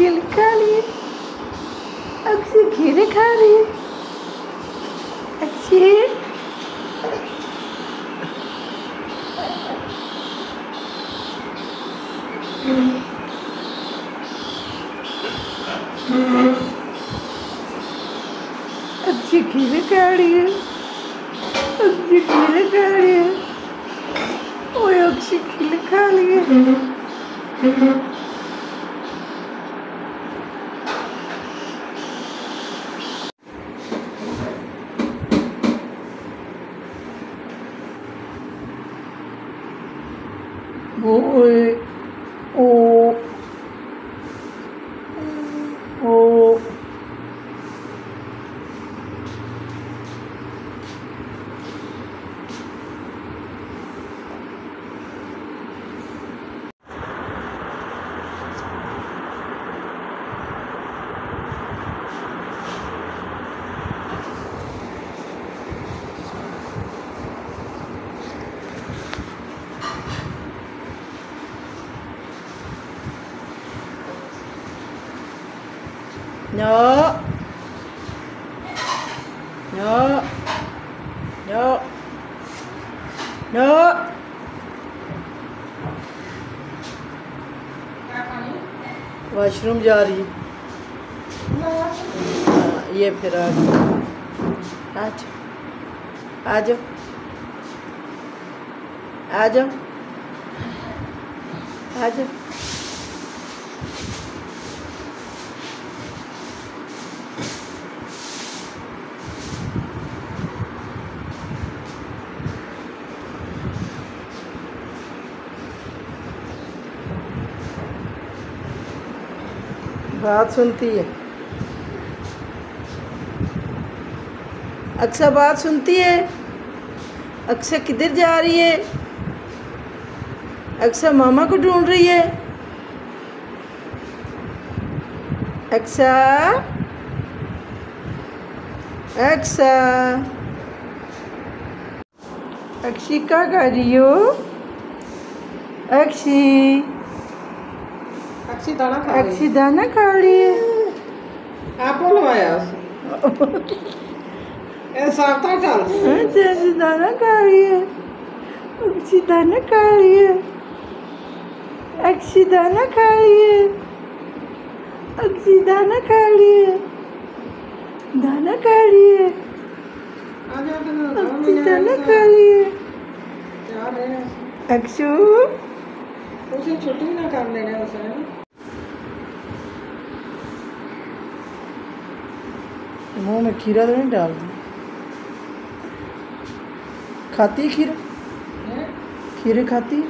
खीर खा लिए। अक्षी खीर खा रही है। अक्षी अक्षी खीर खा रही है। अक्षी खीर खा रही है। ओए अक्षी खीर खा लिए। ओए ओ ओ No. No. No. No. Washroom जा रही है। ये फिर आ जाओ आ जाओ आ जाओ आ जाओ। बात सुनती है। अक्सा बात सुनती है। अक्सा किधर जा रही है? अक्सा मामा को ढूंढ रही है। अक्सा अक्सा अक्षी क्या कर रही हो? अक्षी अक्षी दाना खा रही है। आप बोलवाया साफ्ता डाल अक्षी दाना खा रही है। अक्षी दाना खा रही है। अक्षी दाना खा रही है। अक्षी दाना खा रही है। दाना खा रही है। अक्षी दाना खा रही है। अक्षु उसे छुट्टी ना कर लेना उसे। मुंह में खीरा तो नहीं डाल दी। खाती खीरा? खीरे खाती?